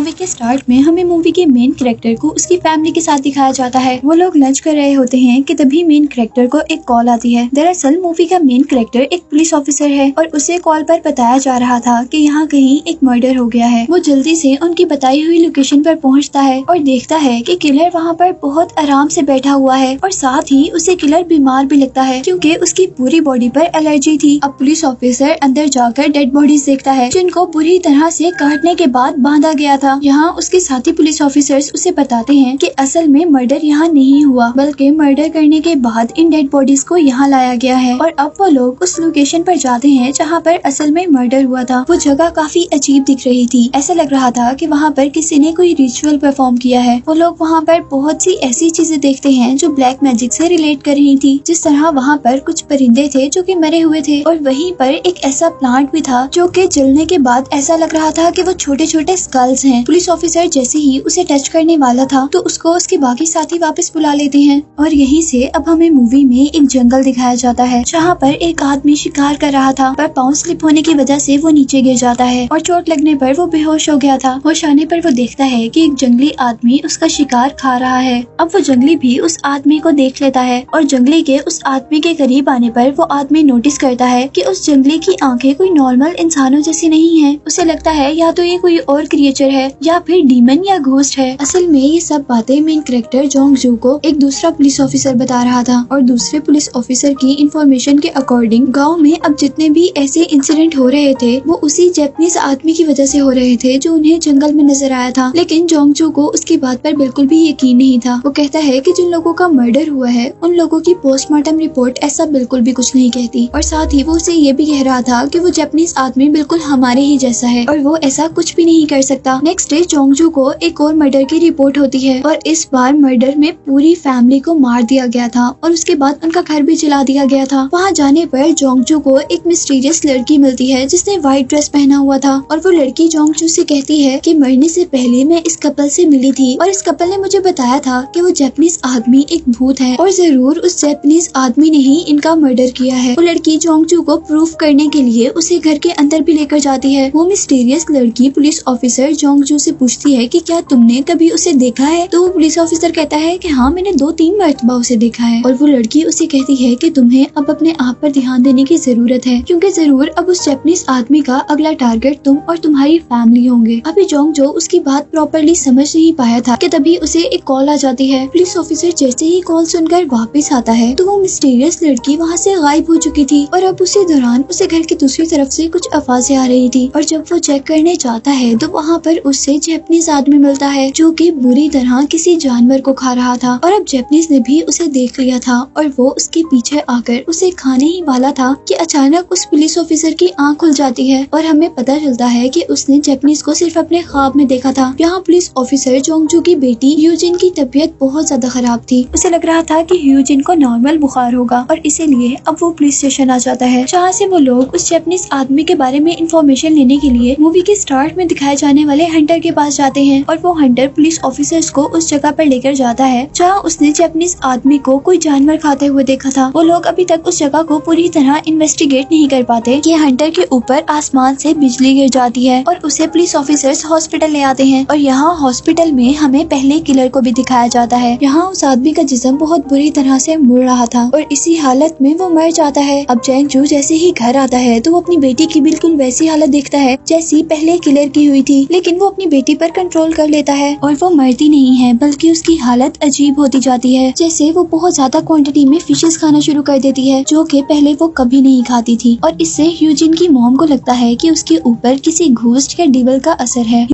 Movie के start में हमें मूवी के मेन कैरेक्टर को उसकी फैमिली के साथ दिखाया जाता है। वो लोग लंच कर रहे होते हैं कि तभी मेन कैरेक्टर को एक कॉल आती है। दरअसल मूवी का मेन कैरेक्टर एक पुलिस ऑफिसर है और उसे कॉल पर बताया जा रहा था कि यहाँ कहीं एक मर्डर हो गया है। वो जल्दी से उनकी बताई हुई लोकेशन पर पहुँचता है और देखता है कि किलर वहाँ पर बहुत आराम से बैठा हुआ है और साथ ही उसे किलर बीमार भी लगता है क्योंकि उसकी पूरी बॉडी पर एलर्जी थी। अब पुलिस ऑफिसर अंदर जाकर डेड बॉडीज देखता है जिनको बुरी तरह से काटने के बाद बांधा गया था। यहाँ उसके साथी पुलिस ऑफिसर्स उसे बताते हैं कि असल में मर्डर यहाँ नहीं हुआ बल्कि मर्डर करने के बाद इन डेड बॉडीज को यहाँ लाया गया है। और अब वो लोग उस लोकेशन पर जाते हैं जहाँ पर असल में मर्डर हुआ था। वो जगह काफी अजीब दिख रही थी, ऐसा लग रहा था कि वहाँ पर किसी ने कोई रिचुअल परफॉर्म किया है। वो लोग वहाँ पर बहुत सी ऐसी चीजें देखते हैं जो ब्लैक मैजिक से रिलेट कर रही थी, जिस तरह वहाँ पर कुछ परिंदे थे जो कि मरे हुए थे और वहीं पर एक ऐसा प्लांट भी था जो कि जलने के बाद ऐसा लग रहा था कि वो छोटे छोटे स्कल्स हैं। पुलिस ऑफिसर जैसे ही उसे टच करने वाला था तो उसको उसके बाकी साथी वापस बुला लेते हैं। और यहीं से अब हमें मूवी में एक जंगल दिखाया जाता है जहाँ पर एक आदमी शिकार कर रहा था, पर पाँव स्लिप होने की वजह से वो नीचे गिर जाता है और चोट लगने पर वो बेहोश हो गया था। होश आने पर वो देखता है कि एक जंगली आदमी उसका शिकार खा रहा है। अब वो जंगली भी उस आदमी को देख लेता है और जंगली के उस आदमी के करीब आने पर वो आदमी नोटिस करता है कि उस जंगली की आंखें कोई नॉर्मल इंसानों जैसी नहीं है। उसे लगता है या तो ये कोई और क्रिएचर है या फिर डीमन या घोस्ट है। असल में ये सब बातें मेन कैरेक्टर जोंग जू को एक दूसरा पुलिस ऑफिसर बता रहा था और दूसरे पुलिस ऑफिसर की इंफॉर्मेशन के अकॉर्डिंग गांव में अब जितने भी ऐसे इंसिडेंट हो रहे थे वो उसी जापानीज आदमी की वजह से हो रहे थे जो उन्हें जंगल में नजर आया था। लेकिन जोंग जू को उसकी बात पर बिल्कुल भी यकीन नहीं था। वो कहता है कि जिन लोगों का मर्डर हुआ है उन लोगों की पोस्टमार्टम रिपोर्ट ऐसा बिल्कुल भी कुछ नहीं कहती और साथ ही वो उसे ये भी कह रहा था कि वो जापानीज आदमी बिल्कुल हमारे ही जैसा है और वो ऐसा कुछ भी नहीं कर सकता। नेक्स्ट डे जोंग जू को एक और मर्डर की रिपोर्ट होती है और इस बार मर्डर में पूरी फैमिली को मार दिया गया था और उसके बाद उनका घर भी जला दिया गया था। वहाँ जाने पर जोंग जू को एक मिस्टीरियस लड़की मिलती है जिसने व्हाइट ड्रेस पहना हुआ था और वो लड़की जोंग जू से कहती है कि मरने से पहले मैं इस कपल से मिली थी और इस कपल ने मुझे बताया था कि वो जापानीज आदमी एक भूत है और जरूर उस जापानीज आदमी ने ही इनका मर्डर किया है। वो लड़की जोंग जू को प्रूफ करने के लिए उसे घर के अंदर भी लेकर जाती है। वो मिस्टीरियस लड़की पुलिस ऑफिसर जोंग जू से पूछती है कि क्या तुमने कभी उसे देखा है? तो वो पुलिस ऑफिसर कहता है कि हाँ, मैंने 2-3 मरतबा उसे देखा है। और वो लड़की उसे कहती है कि तुम्हें अब अपने आप पर ध्यान देने की जरूरत है क्योंकि जरूर अब उस जापानीज आदमी का अगला टारगेट तुम और तुम्हारी फैमिली होंगे। अभी जोंग जू उसकी बात प्रॉपरली समझ नहीं पाया था कि तभी उसे एक कॉल आ जाती है। पुलिस ऑफिसर जैसे ही कॉल सुनकर वापस आता है तो वो मिस्टीरियस लड़की वहाँ से गायब हो चुकी थी और अब उसी दौरान उसे घर की दूसरी तरफ से कुछ आवाजें आ रही थी और जब वो चेक करने जाता है तो वहाँ पर उससे जापानीज आदमी मिलता है जो कि बुरी तरह किसी जानवर को खा रहा था और अब जापानीज ने भी उसे देख लिया था और वो उसके पीछे आकर उसे खाने ही वाला था कि अचानक उस पुलिस ऑफिसर की आंख खुल जाती है और हमें पता चलता है कि उसने जापानीज को सिर्फ अपने ख्वाब में देखा था। यहाँ पुलिस ऑफिसर जोंग जू की बेटी ह्यूजिन की तबीयत बहुत ज्यादा खराब थी। उसे लग रहा था कि ह्यूजिन को नॉर्मल बुखार होगा और इसीलिए अब वो पुलिस स्टेशन आ जाता है जहाँ से वो लोग उस जापानीज आदमी के बारे में इंफॉर्मेशन लेने के लिए मूवी के स्टार्ट में दिखाए जाने वाले हंटर के पास जाते हैं और वो हंटर पुलिस ऑफिसर्स को उस जगह पर लेकर जाता है जहाँ उसने जापानीज आदमी को कोई जानवर खाते हुए देखा था। वो लोग अभी तक उस जगह को पूरी तरह इन्वेस्टिगेट नहीं कर पाते कि हंटर के ऊपर आसमान से बिजली गिर जाती है और उसे पुलिस ऑफिसर्स हॉस्पिटल ले आते हैं और यहाँ हॉस्पिटल में हमें पहले किलर को भी दिखाया जाता है। यहाँ उस आदमी का जिस्म बहुत बुरी तरह से मुड़ रहा था और इसी हालत में वो मर जाता है। अब जोंग जू जैसे ही घर आता है तो वो अपनी बेटी की बिल्कुल वैसी हालत देखता है जैसी पहले किलर की हुई थी, लेकिन वो अपनी बेटी पर कंट्रोल कर लेता है और वो मरती नहीं है बल्कि उसकी हालत अजीब होती जाती है। जैसे वो बहुत ज्यादा क्वांटिटी में फिशेस खाना शुरू कर देती है जो कि पहले वो कभी नहीं खाती थी और इससे ह्यूजिन की मॉम को लगता है कि उसके ऊपर किसी घोस्ट या डिविल का असर है।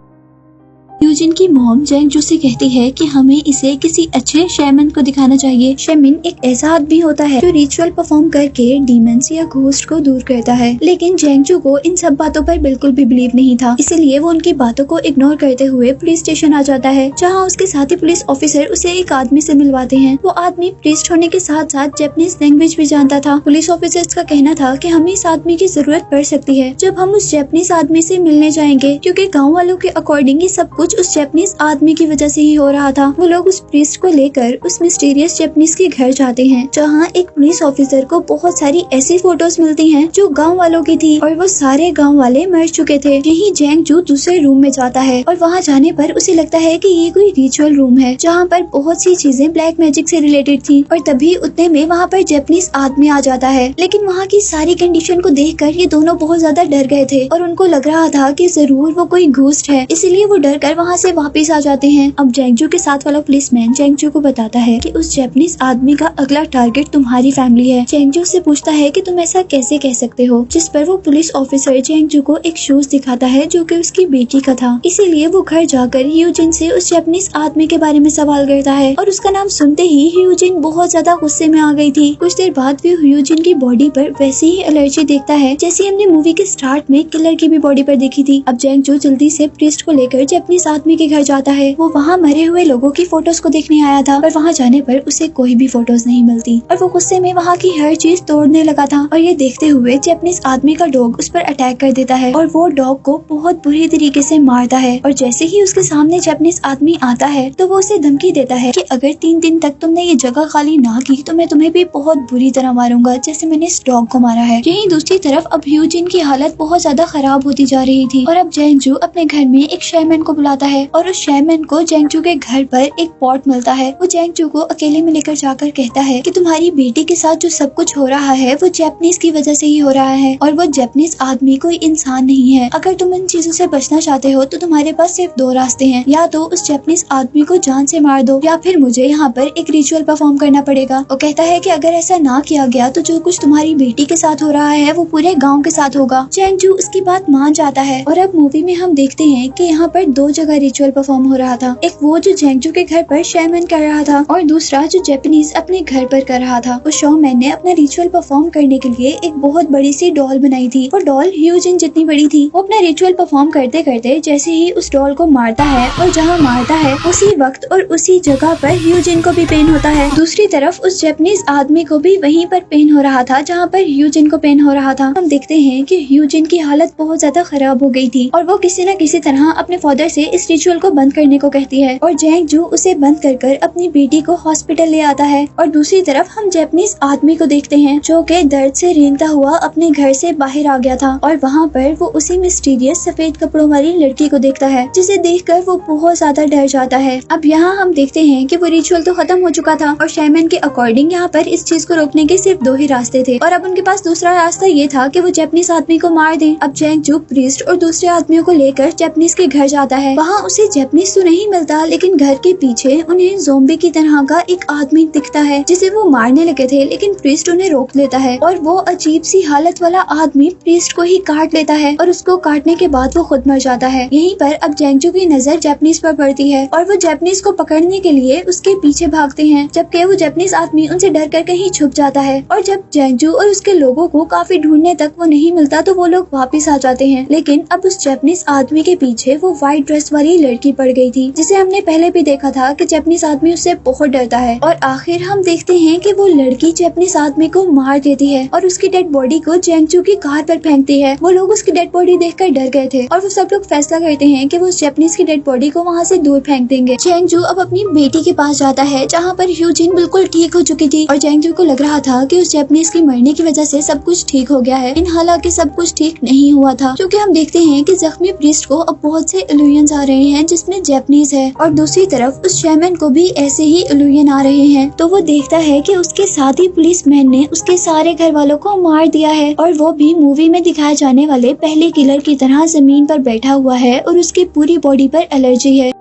ह्यूजिन की मॉम जोंग जू से कहती है कि हमें इसे किसी अच्छे शैमन को दिखाना चाहिए। शैमन एक ऐसा आदमी होता है जो रिचुअल परफॉर्म करके डीमंस या घोस्ट को दूर करता है, लेकिन जोंग जू को इन सब बातों पर बिल्कुल भी बिलीव नहीं था, इसीलिए वो उनकी बातों को इग्नोर करते हुए पुलिस स्टेशन आ जाता है जहाँ उसके साथी पुलिस ऑफिसर उसे एक आदमी से मिलवाते हैं। वो आदमी प्रीस्ट होने के साथ साथ जापानीज लैंग्वेज भी जानता था। पुलिस ऑफिसर्स का कहना था कि हमें इस आदमी की जरूरत पड़ सकती है जब हम उस जापानीज आदमी से मिलने जाएंगे क्योंकि गाँव वालों के अकॉर्डिंग ये सब कुछ उस जैपनीज आदमी की वजह से ही हो रहा था। वो लोग उस प्रीस्ट को लेकर उस मिस्टीरियस जैपनीज के घर जाते हैं, जहाँ एक पुलिस ऑफिसर को बहुत सारी ऐसी फोटोज मिलती हैं जो गांव वालों की थी और वो सारे गांव वाले मर चुके थे। यही जैंग जू दूसरे रूम में जाता है और वहाँ जाने पर उसे लगता है कि ये कोई रिचुअल रूम है जहाँ पर बहुत सी चीजें ब्लैक मैजिक से रिलेटेड थी। और तभी उतने में वहाँ पर जैपनीज आदमी आ जाता है, लेकिन वहाँ की सारी कंडीशन को देखकर ये दोनों बहुत ज्यादा डर गए थे और उनको लग रहा था कि जरूर वो कोई घोस्ट है, इसीलिए वो डर कर वहाँ से वापस आ जाते हैं। अब जैंग जू के साथ वाला पुलिसमैन जैंग जू को बताता है कि उस जैपनीज आदमी का अगला टारगेट तुम्हारी फैमिली है। जैंग जू से पूछता है कि तुम ऐसा कैसे कह सकते हो, जिस पर वो पुलिस ऑफिसर जैंग जू को एक शूज दिखाता है जो कि उसकी बेटी का था। इसीलिए वो घर जाकर ह्यूजिन से उस जैपनीज आदमी के बारे में सवाल करता है और उसका नाम सुनते ही ह्यूजिन बहुत ज्यादा गुस्से में आ गई थी। कुछ देर बाद वो ह्यूजिन की बॉडी पर वैसी ही एलर्जी देखता है जैसी हमने मूवी के स्टार्ट में किलर की भी बॉडी पर देखी थी। अब जैंग जू जल्दी से प्रीस्ट को लेकर जैपनीज आदमी के घर जाता है। वो वहाँ मरे हुए लोगों की फोटोज को देखने आया था, पर वहाँ जाने पर उसे कोई भी फोटोज नहीं मिलती और वो गुस्से में वहाँ की हर चीज तोड़ने लगा था। और ये देखते हुए जैपनीज आदमी का डॉग उस पर अटैक कर देता है और वो डॉग को बहुत बुरी तरीके से मारता है। और जैसे ही उसके सामने जैपनीज आदमी आता है तो वो उसे धमकी देता है कि अगर 3 दिन तक तुमने ये जगह खाली ना की तो मैं तुम्हें भी बहुत बुरी तरह मारूंगा, जैसे मैंने इस डॉग को मारा है। यहीं दूसरी तरफ अब ह्यूजिन की हालत बहुत ज्यादा खराब होती जा रही थी और अब जैंग जू अपने घर में एक शेमैन को बुलाता है और उस शेमैन को जैंग जू के घर पर एक पॉट मिलता है। वो जैंग जू को अकेले में लेकर जाकर कहता है कि तुम्हारी बेटी के साथ जो सब कुछ हो रहा है वो जैपनीज की वजह से ही हो रहा है और वो जैपनीज आदमी कोई इंसान नहीं है। अगर तुम इन चीजों से बचना चाहते हो तो तुम्हारे पास सिर्फ 2 रास्ते हैं, या तो उस जैपनीज आदमी को जान से मार दो या फिर मुझे यहाँ पर एक रिचुअल परफॉर्म करना पड़ेगा। वो कहता है कि अगर ऐसा ना किया गया तो जो कुछ तुम्हारी बेटी के साथ हो रहा है वो पूरे गाँव के साथ होगा। जैंग जू उसकी बात मान जाता है और अब मूवी में हम देखते हैं कि यहाँ पर 2 जगह रिचुअल परफॉर्म हो रहा था। एक वो जो जैंग जू के घर पर शेमैन कर रहा था और दूसरा जो जैपनीज अपने घर पर कर रहा था। उस शेमैन ने अपना रिचुअल परफॉर्म करने के लिए एक बहुत बड़ी सी डॉल बनाई थी। वो डॉल ह्यूजिन जितनी बड़ी थी। वो अपना रिचुअल परफॉर्म करते करते जैसे ही उस डॉल को मारता है और जहाँ मारता है उसी वक्त और उसी जगह पर ह्यूजिन को भी पेन होता है। दूसरी तरफ उस जैपनीज आदमी को भी वहीं पर पेन हो रहा था जहाँ पर ह्यूजिन को पेन हो रहा था। हम देखते हैं कि ह्यूजिन की हालत बहुत ज्यादा खराब हो गई थी और वो किसी न किसी तरह अपने फादर से इस रिचुअल को बंद करने को कहती है और जैंग जू उसे बंद कर अपनी बेटी को हॉस्पिटल ले आता है। और दूसरी तरफ हम जैपनीज आदमी को देखते हैं जो कि दर्द से रेंगता हुआ अपने घर से बाहर आ गया था और वहाँ पर वो उसी मिस्टीरियस सफेद कपड़ों वाली लड़की को देखता है, जिसे देखकर वो बहुत ज्यादा डर जाता है। अब यहाँ हम देखते हैं कि वो रिचुअल तो खत्म हो चुका था और शेमैन के अकॉर्डिंग यहाँ पर इस चीज को रोकने के सिर्फ 2 ही रास्ते थे और अब उनके पास दूसरा रास्ता ये था कि वो जैपनीज आदमी को मार दे। अब जैंग जू प्रीस्ट और दूसरे आदमियों को लेकर जैपनीज के घर जाता है। वहाँ उसे जैपनीज तो नहीं मिलता, लेकिन घर के पीछे उन्हें ज़ोंबी की तरह का एक आदमी दिखता है जिसे वो मारने लगे थे, लेकिन प्रीस्ट उन्हें रोक लेता है और वो अजीब सी हालत वाला आदमी प्रीस्ट को ही काट लेता है और उसको काटने के बाद वो खुद मर जाता है। यहीं पर अब जैंग जू की नजर जैपनीज पर पड़ती है और वो जैपनीज को पकड़ने के लिए उसके पीछे भागते हैं, जबकि वो जैपनीज आदमी उनसे डर कर कहीं छुप जाता है। और जब जैंग जू और उसके लोगों को काफी ढूंढने तक वो नहीं मिलता तो वो लोग वापस आ जाते हैं। लेकिन अब उस जैपनीज आदमी के पीछे वो व्हाइट ड्रेस वाली लड़की पड़ गई थी, जिसे हमने पहले भी देखा था कि जैपनीज आदमी उससे बहुत डरता है। और आखिर हम देखते हैं कि वो लड़की जैपनीज आदमी को मार देती है और उसकी डेड बॉडी को जैंग जू की कार पर फेंकती है। वो लोग उसकी डेड बॉडी देखकर डर गए थे और वो सब लोग फैसला करते हैं कि वो उस जैपनीज की डेड बॉडी को वहाँ से दूर फेंक देंगे। जैंग जू अब अपनी बेटी के पास जाता है जहाँ पर ह्यूजिन बिल्कुल ठीक हो चुकी थी और जैंग जू को लग रहा था कि उस जैपनीज की मरने की वजह से सब कुछ ठीक हो गया है। इन हालांकि सब कुछ ठीक नहीं हुआ था, क्योंकि हम देखते हैं कि जख्मी प्रीस्ट को अब बहुत से इल्यूजन्स आ रहे हैं जिसमें जैपनीज है और दूसरी तरफ उस शेमैन को भी ऐसे ही इल्यूजन आ रहे हैं। तो वो देखता है कि उसके साथ ही पुलिसमैन ने उसके सारे घर वालों को मार दिया है और वो भी मूवी में दिखाए जाने वाले पहले किलर की तरह जमीन पर बैठा हुआ है और उसकी पूरी बॉडी पर एलर्जी है।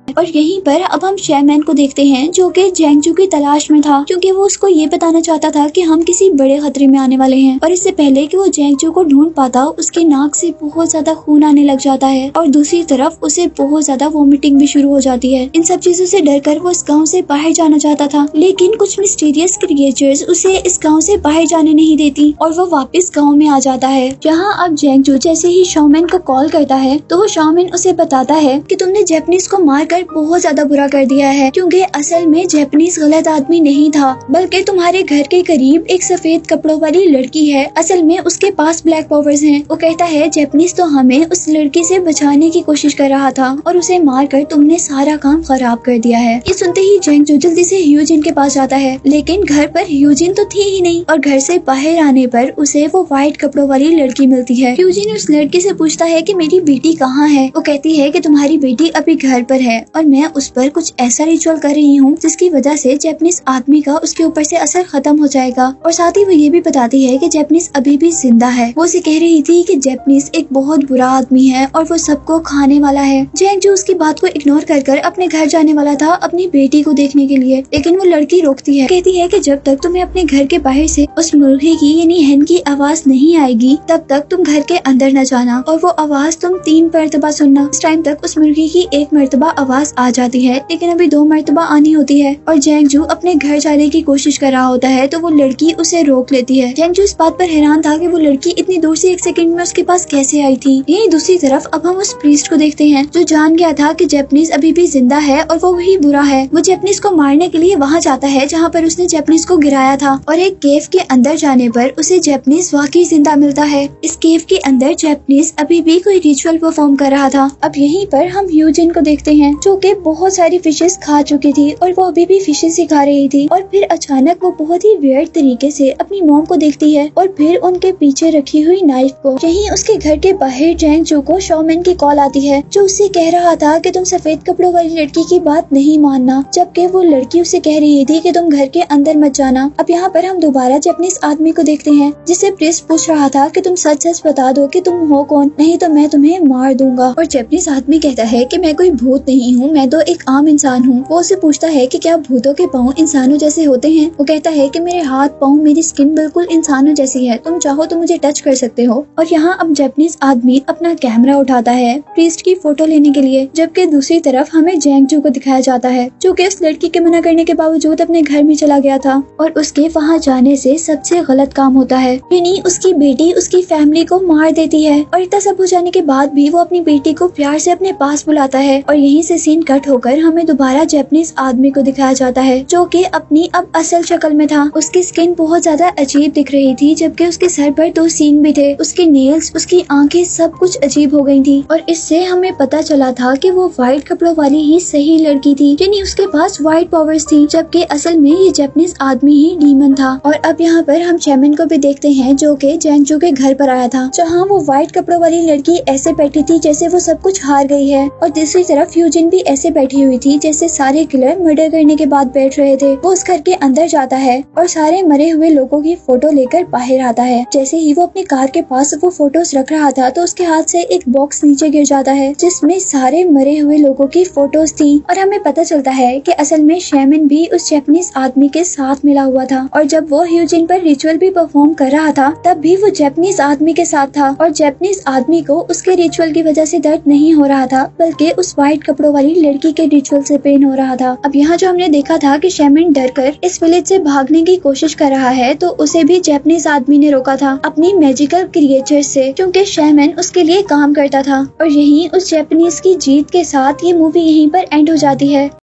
और यहीं पर अब हम शेमैन को देखते हैं जो कि जैंग जू की तलाश में था, क्योंकि वो उसको ये बताना चाहता था कि हम किसी बड़े खतरे में आने वाले हैं। और इससे पहले कि वो जैंग जू को ढूंढ पाता उसके नाक से बहुत ज्यादा खून आने लग जाता है और दूसरी तरफ उसे बहुत ज्यादा वॉमिटिंग भी शुरू हो जाती है। इन सब चीजों से डरकर वो इस गाँव से बाहर जाना चाहता था, लेकिन कुछ मिस्टीरियस क्रिएचर्स उसे इस गाँव से बाहर जाने नहीं देती और वो वापस गाँव में आ जाता है। जहाँ अब जैंग जू जैसे ही शेमैन को कॉल करता है तो वो शेमैन उसे बताता है कि तुमने जैपनीज को मारकर पर बहुत ज्यादा बुरा कर दिया है, क्योंकि असल में जैपनीज गलत आदमी नहीं था, बल्कि तुम्हारे घर के करीब एक सफेद कपड़ों वाली लड़की है। असल में उसके पास ब्लैक पावर्स हैं। वो कहता है जैपनीज तो हमें उस लड़की से बचाने की कोशिश कर रहा था और उसे मारकर तुमने सारा काम खराब कर दिया है। ये सुनते ही जेंगजू जल्दी से ह्यूजिन के पास जाता है, लेकिन घर पर ह्यूजिन तो थी ही नहीं और घर से बाहर आने पर उसे वो व्हाइट कपड़ों वाली लड़की मिलती है। ह्यूजिन उस लड़की से पूछता है कि मेरी बेटी कहाँ है। वो कहती है कि तुम्हारी बेटी अभी घर पर है और मैं उस पर कुछ ऐसा रिचुअल कर रही हूँ जिसकी वजह से जैपनीज आदमी का उसके ऊपर से असर खत्म हो जाएगा। और साथ ही वो ये भी बताती है कि जैपनीज अभी भी जिंदा है। वो उसे कह रही थी कि जैपनीज एक बहुत बुरा आदमी है और वो सबको खाने वाला है। जेंगजू उसकी बात को इग्नोर कर अपने घर जाने वाला था अपनी बेटी को देखने के लिए, लेकिन वो लड़की रोकती है। कहती है कि जब तक तुम्हें अपने घर के बाहर से उस मुर्गी की यानी hen की आवाज नहीं आएगी तब तक तुम घर के अंदर न जाना, और वो आवाज तुम 3 मरतबा सुनना। इस टाइम तक उस मुर्गी की 1 मरतबा आवाज आ जाती है, लेकिन अभी 2 मरतबा आनी होती है। और जेंगजू अपने घर जाने की कोशिश कर रहा होता है तो वो लड़की उसे रोक लेती है। जेंगजू इस बात पर हैरान था कि वो लड़की इतनी दूर से 1 सेकंड में उसके पास कैसे आई थी। यही दूसरी तरफ अब हम उस प्रीस्ट को देखते हैं जो जान गया था कि जैपनीज अभी भी जिंदा है और वो वही बुरा है। वो जैपनीज को मारने के लिए वहाँ जाता है जहाँ पर उसने जैपनीज को गिराया था, और एक केव के अंदर जाने पर उसे जैपनीज वाकई जिंदा मिलता है। इस केव के अंदर जैपनीज अभी भी कोई रिचुअल परफॉर्म कर रहा था। अब यहीं पर हम ह्यूजिन को देखते हैं जो कि बहुत सारी फिशेस खा चुकी थी और वो अभी भी फिशेस ही खा रही थी। और फिर अचानक वो बहुत ही वियर्ड तरीके से अपनी मॉम को देखती है और फिर उनके पीछे रखी हुई नाइफ को। यहीं उसके घर के बाहर जेंगजू को शॉमैन की कॉल आती है जो उससे कह रहा था कि तुम सफेद कपड़ों वाली लड़की की बात नहीं मानना, जबकि वो लड़की उसे कह रही थी कि तुम घर के अंदर मत जाना। अब यहाँ पर हम दोबारा जैपनीज आदमी को देखते हैं जिसे प्रीस्ट पूछ रहा था कि तुम सच सच बता दो कि तुम हो कौन, नहीं तो मैं तुम्हें मार दूंगा। और जैपनीज आदमी कहता है कि मैं कोई भूत नहीं हूँ, मैं तो एक आम इंसान हूँ। वो उसे पूछता है कि क्या भूतों के पाँव इंसानों जैसे होते हैं। वो कहता है कि मेरे हाथ पाँव मेरी स्किन बिल्कुल इंसानों जैसी है, तुम चाहो तो मुझे टच कर सकते हो। और यहाँ अब जैपनीज आदमी अपना कैमरा उठाता है प्रीस्ट की फोटो लेने के लिए, जबकि दूसरी तरफ हमें जेंगजू को दिखाया जाता है जो कि उस लड़की के मना करने के बावजूद अपने घर में चला गया था और उसके वहाँ जाने से सबसे गलत काम होता है, यानी उसकी बेटी उसकी फैमिली को मार देती है। और इतना सब हो जाने के बाद भी वो अपनी बेटी को प्यार से अपने पास बुलाता है। और यहीं से सीन कट होकर हमें दोबारा जैपनीज आदमी को दिखाया जाता है जो कि अपनी अब असल शक्ल में था। उसकी स्किन बहुत ज्यादा अजीब दिख रही थी, जबकि उसके सर पर 2 सींग भी थे। उसके नेल्स, उसकी आंखें सब कुछ अजीब हो गई थी। और इससे हमें पता चला था कि वो व्हाइट कपड़ों वाली ही सही लड़की थी, यानी उसके पास व्हाइट पावर्स थी, जबकि असल में ये जैपनीज आदमी ही डीमन था। और अब यहाँ पर हम चैमन को भी देखते हैं जो कि जेंगजू के घर पर आया था, जहाँ वो व्हाइट कपड़ों वाली लड़की ऐसे बैठी थी जैसे वो सब कुछ हार गई है, और दूसरी तरफ ह्यूजिन भी ऐसे बैठी हुई थी जैसे सारे किलर मर्डर करने के बाद बैठ रहे थे। वो उस घर के अंदर जाता है और सारे मरे हुए लोगों की फोटो लेकर बाहर आता है। जैसे ही वो अपनी कार के पास वो फोटोज रख रहा था तो उसके हाथ से एक बॉक्स नीचे गिर जाता है जिसमें सारे मरे हुए लोगों की फोटोज थी। और हमें पता चलता है कि असल में शैमन भी उस जैपनीज आदमी के साथ मिला हुआ था, और जब वो ह्यूजिन पर रिचुअल भी परफॉर्म कर रहा था तब भी वो जैपनीज आदमी के साथ था। और जैपनीज आदमी को उसके रिचुअल की वजह से दर्द नहीं हो रहा था, बल्कि उस व्हाइट कपड़ों वाली लड़की के रिचुअल से पेन हो रहा था। अब यहाँ जो हमने देखा था कि शैमन डरकर इस विलेज से भागने की कोशिश कर रहा है, तो उसे भी जैपनीज आदमी ने रोका था अपनी मैजिकल क्रिएचर से, क्योंकि शैमन उसके लिए काम करता था। और यही उस जैपनीज की जीत के साथ ये मूवी यहीं पर एंड हो जाती है।